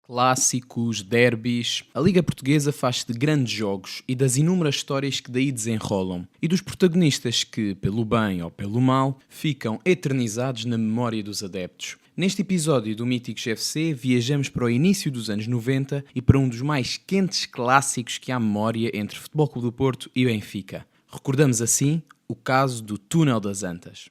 Clássicos, derbys. A Liga Portuguesa faz-se de grandes jogos e das inúmeras histórias que daí desenrolam, e dos protagonistas que, pelo bem ou pelo mal, ficam eternizados na memória dos adeptos. Neste episódio do Míticos FC, viajamos para o início dos anos 90 e para um dos mais quentes clássicos que há memória entre Futebol Clube do Porto e Benfica. Recordamos assim o caso do Túnel das Antas.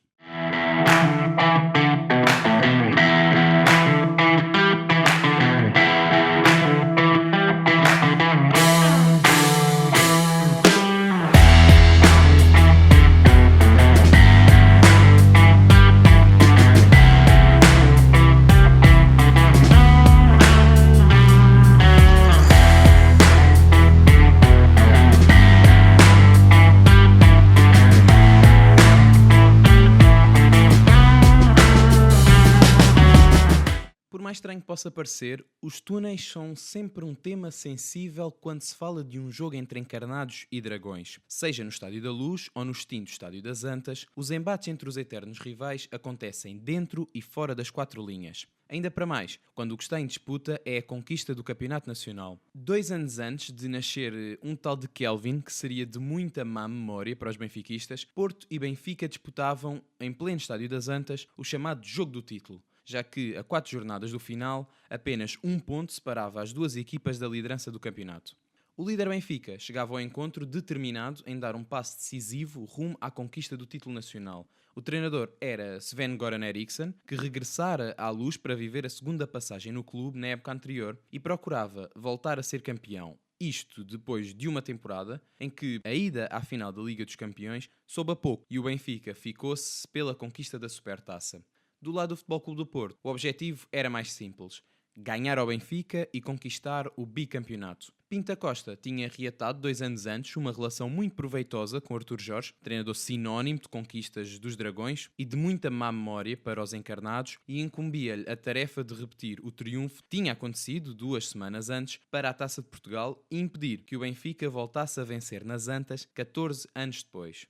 Por mais estranho que possa parecer, os túneis são sempre um tema sensível quando se fala de um jogo entre encarnados e dragões. Seja no Estádio da Luz ou no extinto Estádio das Antas, os embates entre os eternos rivais acontecem dentro e fora das quatro linhas. Ainda para mais, quando o que está em disputa é a conquista do Campeonato Nacional. 2 anos antes de nascer um tal de Kelvin, que seria de muita má memória para os benfiquistas, Porto e Benfica disputavam, em pleno Estádio das Antas, o chamado Jogo do Título, já que, a 4 jornadas do final, apenas um ponto separava as duas equipas da liderança do campeonato. O líder Benfica chegava ao encontro determinado em dar um passo decisivo rumo à conquista do título nacional. O treinador era Sven-Göran Eriksson, que regressara à Luz para viver a segunda passagem no clube na época anterior e procurava voltar a ser campeão. Isto depois de uma temporada em que a ida à final da Liga dos Campeões soube a pouco e o Benfica ficou-se pela conquista da Supertaça. Do lado do Futebol Clube do Porto, o objetivo era mais simples: ganhar ao Benfica e conquistar o bicampeonato. Pinta Costa tinha reatado 2 anos antes uma relação muito proveitosa com Artur Jorge, treinador sinónimo de conquistas dos Dragões e de muita má memória para os encarnados, e incumbia-lhe a tarefa de repetir o triunfo que tinha acontecido 2 semanas antes para a Taça de Portugal e impedir que o Benfica voltasse a vencer nas Antas 14 anos depois.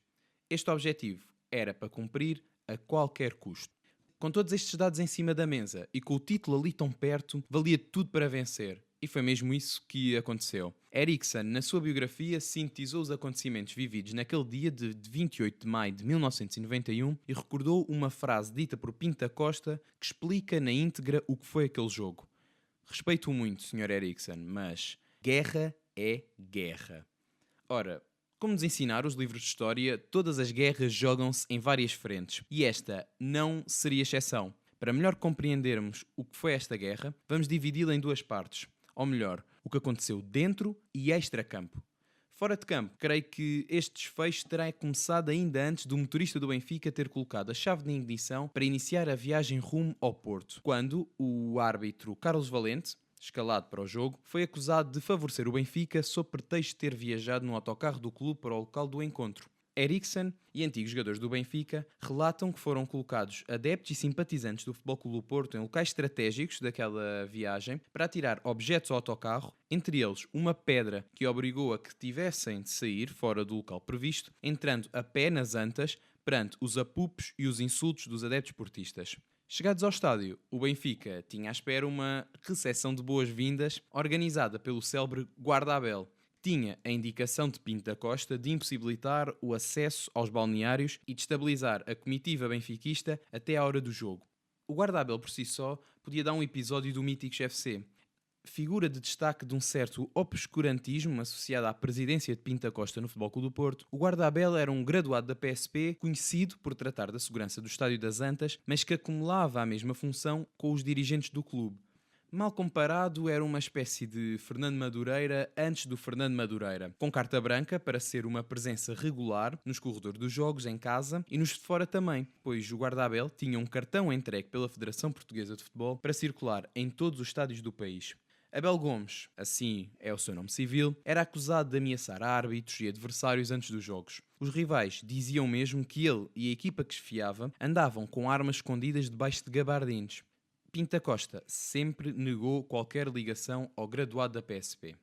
Este objetivo era para cumprir a qualquer custo. Com todos estes dados em cima da mesa e com o título ali tão perto, valia tudo para vencer. E foi mesmo isso que aconteceu. Eriksson, na sua biografia, sintetizou os acontecimentos vividos naquele dia de 28 de maio de 1991 e recordou uma frase dita por Pinta Costa que explica na íntegra o que foi aquele jogo. Respeito-o muito, Sr. Eriksson, mas guerra é guerra. Ora, como nos ensinaram os livros de história, todas as guerras jogam-se em várias frentes, e esta não seria exceção. Para melhor compreendermos o que foi esta guerra, vamos dividi-la em 2 partes. Ou melhor, o que aconteceu dentro e extra-campo. Fora de campo, creio que este desfecho terá começado ainda antes do motorista do Benfica ter colocado a chave de ignição para iniciar a viagem rumo ao Porto, quando o árbitro Carlos Valente, escalado para o jogo, foi acusado de favorecer o Benfica sob pretexto de ter viajado no autocarro do clube para o local do encontro. Eriksson e antigos jogadores do Benfica relatam que foram colocados adeptos e simpatizantes do Futebol Clube do Porto em locais estratégicos daquela viagem para atirar objetos ao autocarro, entre eles uma pedra que obrigou a que tivessem de sair fora do local previsto, entrando a pé nas Antas perante os apupos e os insultos dos adeptos portistas. Chegados ao estádio, o Benfica tinha à espera uma recepção de boas-vindas organizada pelo célebre Guarda Abel. Tinha a indicação de Pinta Costa de impossibilitar o acesso aos balneários e de estabilizar a comitiva benfiquista até à hora do jogo. O Guarda Abel por si só podia dar um episódio do Míticos FC. Figura de destaque de um certo obscurantismo associado à presidência de Pinta Costa no Futebol Clube do Porto, o Guarda Abel era um graduado da PSP, conhecido por tratar da segurança do Estádio das Antas, mas que acumulava a mesma função com os dirigentes do clube. Mal comparado, era uma espécie de Fernando Madureira antes do Fernando Madureira, com carta branca para ser uma presença regular nos corredores dos jogos, em casa e nos de fora também, pois o Guarda Abel tinha um cartão entregue pela Federação Portuguesa de Futebol para circular em todos os estádios do país. Abel Gomes, assim é o seu nome civil, era acusado de ameaçar árbitros e adversários antes dos jogos. Os rivais diziam mesmo que ele e a equipa que esfiava andavam com armas escondidas debaixo de gabardines. Pinta Costa sempre negou qualquer ligação ao graduado da PSP.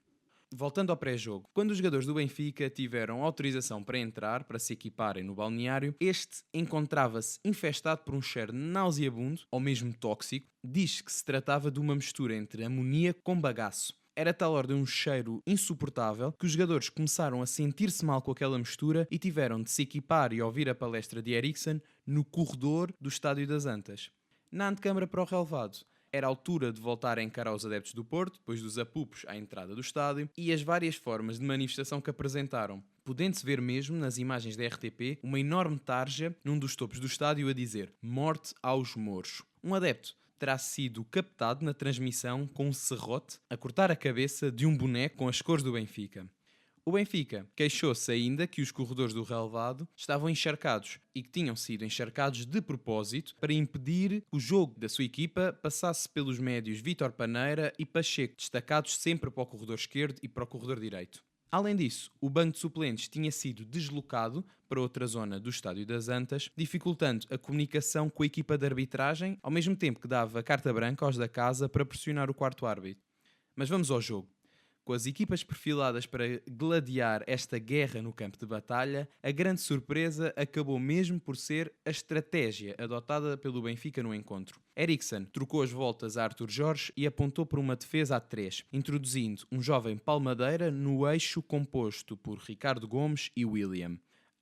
Voltando ao pré-jogo, quando os jogadores do Benfica tiveram autorização para entrar, para se equiparem no balneário, este encontrava-se infestado por um cheiro nauseabundo, ou mesmo tóxico. Diz que se tratava de uma mistura entre amoníaco com bagaço. Era tal ordem um cheiro insuportável que os jogadores começaram a sentir-se mal com aquela mistura e tiveram de se equipar e ouvir a palestra de Eriksen no corredor do Estádio das Antas. Na antecâmara para o relevado, era a altura de voltar a encarar os adeptos do Porto, depois dos apupos à entrada do estádio, e as várias formas de manifestação que apresentaram. Podendo-se ver mesmo, nas imagens da RTP, uma enorme tarja num dos topos do estádio a dizer "Morte aos Mouros". Um adepto terá sido captado na transmissão com um serrote a cortar a cabeça de um boneco com as cores do Benfica. O Benfica queixou-se ainda que os corredores do relevado estavam encharcados e que tinham sido encharcados de propósito para impedir que o jogo da sua equipa passasse pelos médios Vítor Paneira e Pacheco, destacados sempre para o corredor esquerdo e para o corredor direito. Além disso, o banco de suplentes tinha sido deslocado para outra zona do Estádio das Antas, dificultando a comunicação com a equipa de arbitragem, ao mesmo tempo que dava carta branca aos da casa para pressionar o quarto árbitro. Mas vamos ao jogo. Com as equipas perfiladas para gladiar esta guerra no campo de batalha, a grande surpresa acabou mesmo por ser a estratégia adotada pelo Benfica no encontro. Eriksen trocou as voltas a Arthur Jorge e apontou para uma defesa a 3, introduzindo um jovem Palmadeira no eixo composto por Ricardo Gomes e William.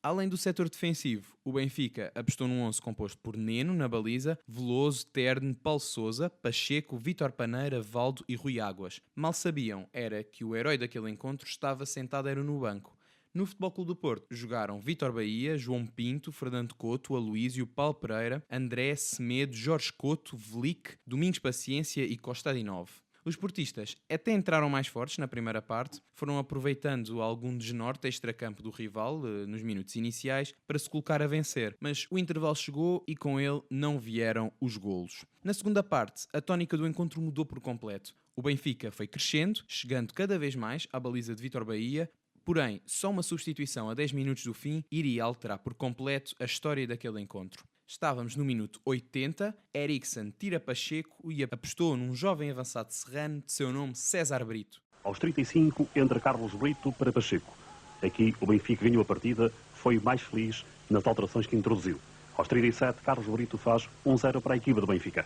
Além do setor defensivo, o Benfica apostou num 11 composto por Neno na baliza, Veloso, Terne, Paulo Sousa, Pacheco, Vítor Paneira, Valdo e Rui Águas. Mal sabiam era que o herói daquele encontro estava sentado no banco. No Futebol Clube do Porto jogaram Vítor Bahia, João Pinto, Fernando Couto, Aloísio, Paulo Pereira, André, Semedo, Jorge Couto, Velic, Domingos Paciência e Costa Adinov. Os portistas até entraram mais fortes na primeira parte, foram aproveitando algum desnorte extracampo do rival nos minutos iniciais para se colocar a vencer, mas o intervalo chegou e com ele não vieram os golos. Na segunda parte, a tónica do encontro mudou por completo. O Benfica foi crescendo, chegando cada vez mais à baliza de Vítor Bahia, porém só uma substituição a 10 minutos do fim iria alterar por completo a história daquele encontro. Estávamos no minuto 80, Eriksen tira Pacheco e apostou num jovem avançado serrano de seu nome César Brito. Aos 35, entra Carlos Brito para Pacheco. Aqui o Benfica ganhou a partida, foi mais feliz nas alterações que introduziu. Aos 37, Carlos Brito faz 1-0 para a equipa do Benfica.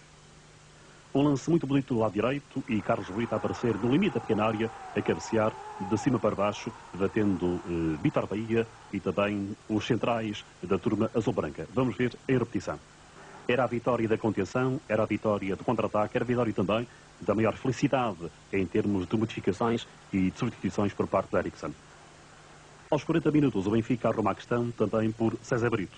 Um lance muito bonito do lado direito e Carlos Brito a aparecer no limite da pequena área, a cabecear de cima para baixo, batendo Vítor Bahia e também os centrais da turma azul-branca. Vamos ver em repetição. Era a vitória da contenção, era a vitória do contra-ataque, era a vitória também da maior felicidade em termos de modificações e de substituições por parte do Eriksen. Aos 40 minutos o Benfica arruma a questão também por César Brito.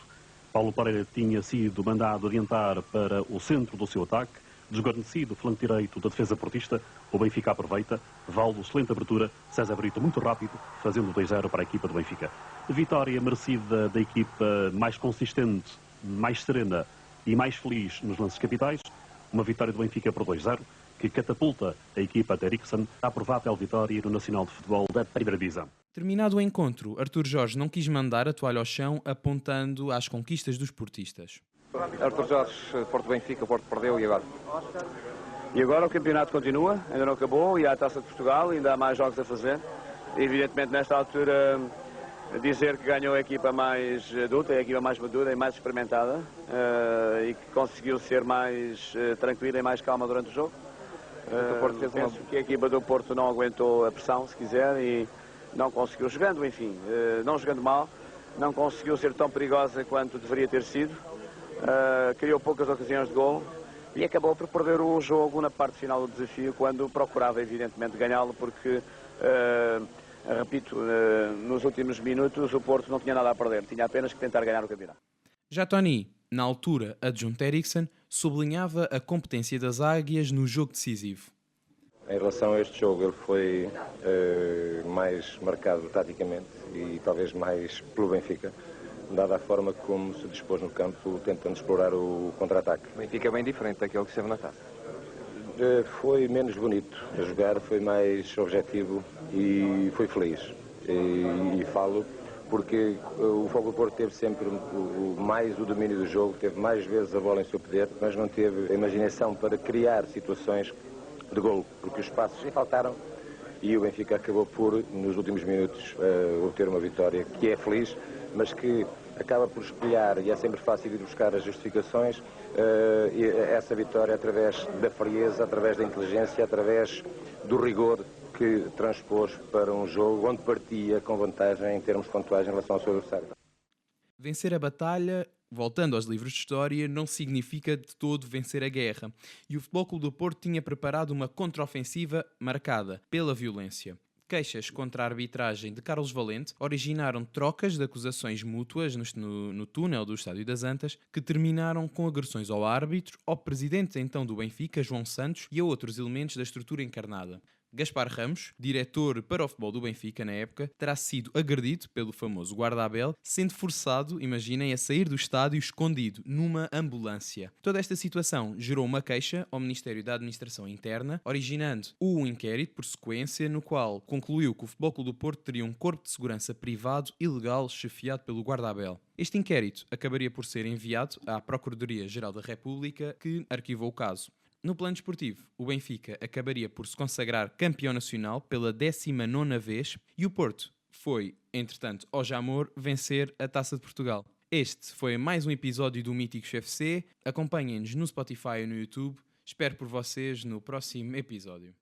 Paulo Pereira tinha sido mandado adiantar para o centro do seu ataque. Desguarnecido o flanco direito da defesa portista, o Benfica aproveita, Valdo, excelente abertura, César Brito muito rápido, fazendo 2-0 para a equipa do Benfica. Vitória merecida da equipa mais consistente, mais serena e mais feliz nos lances capitais. Uma vitória do Benfica por 2-0, que catapulta a equipa de Eriksen à provável vitória no Nacional de Futebol da Primeira Divisão. Terminado o encontro, Arthur Jorge não quis mandar a toalha ao chão, apontando às conquistas dos portistas. Arthur Jorge, Porto Benfica, o Porto perdeu e agora? E agora o campeonato continua, ainda não acabou, e há a Taça de Portugal, ainda há mais jogos a fazer. Evidentemente, nesta altura, dizer que ganhou a equipa mais adulta, a equipa mais madura e mais experimentada, e que conseguiu ser mais tranquila e mais calma durante o jogo. Penso que a equipa do Porto não aguentou a pressão, se quiser, e não conseguiu, jogando, enfim, não jogando mal, não conseguiu ser tão perigosa quanto deveria ter sido. Criou poucas ocasiões de gol e acabou por perder o jogo na parte final do desafio, quando procurava evidentemente ganhá-lo, porque, repito, nos últimos minutos o Porto não tinha nada a perder, tinha apenas que tentar ganhar o campeonato. Já Tony, na altura adjunto Eriksen, sublinhava a competência das águias no jogo decisivo. Em relação a este jogo, ele foi mais marcado taticamente e talvez mais pelo Benfica, dada a forma como se dispôs no campo, tentando explorar o contra-ataque. O Benfica é bem diferente daquele que esteve na taça. Foi menos bonito a jogar, foi mais objetivo e foi feliz. E falo porque o Fogo do Porto teve sempre mais o domínio do jogo, teve mais vezes a bola em seu poder, mas não teve a imaginação para criar situações de golo, porque os espaços lhe faltaram e o Benfica acabou por, nos últimos minutos, obter uma vitória que é feliz, mas que acaba por espelhar, e é sempre fácil ir buscar as justificações, essa vitória através da frieza, através da inteligência, através do rigor que transpôs para um jogo onde partia com vantagem em termos pontuais em relação ao seu adversário. Vencer a batalha, voltando aos livros de história, não significa de todo vencer a guerra. E o Futebol Clube do Porto tinha preparado uma contraofensiva marcada pela violência. Queixas contra a arbitragem de Carlos Valente originaram trocas de acusações mútuas no túnel do Estádio das Antas, que terminaram com agressões ao árbitro, ao presidente então do Benfica, João Santos, e a outros elementos da estrutura encarnada. Gaspar Ramos, diretor para o futebol do Benfica na época, terá sido agredido pelo famoso guarda-Abel, sendo forçado, imaginem, a sair do estádio escondido numa ambulância. Toda esta situação gerou uma queixa ao Ministério da Administração Interna, originando um inquérito por sequência, no qual concluiu que o Futebol Clube do Porto teria um corpo de segurança privado ilegal chefiado pelo guarda-Abel. Este inquérito acabaria por ser enviado à Procuradoria-Geral da República, que arquivou o caso. No plano desportivo, o Benfica acabaria por se consagrar campeão nacional pela 19ª vez e o Porto foi, entretanto, ao Jamor vencer a Taça de Portugal. Este foi mais um episódio do Míticos FC. Acompanhem-nos no Spotify e no YouTube. Espero por vocês no próximo episódio.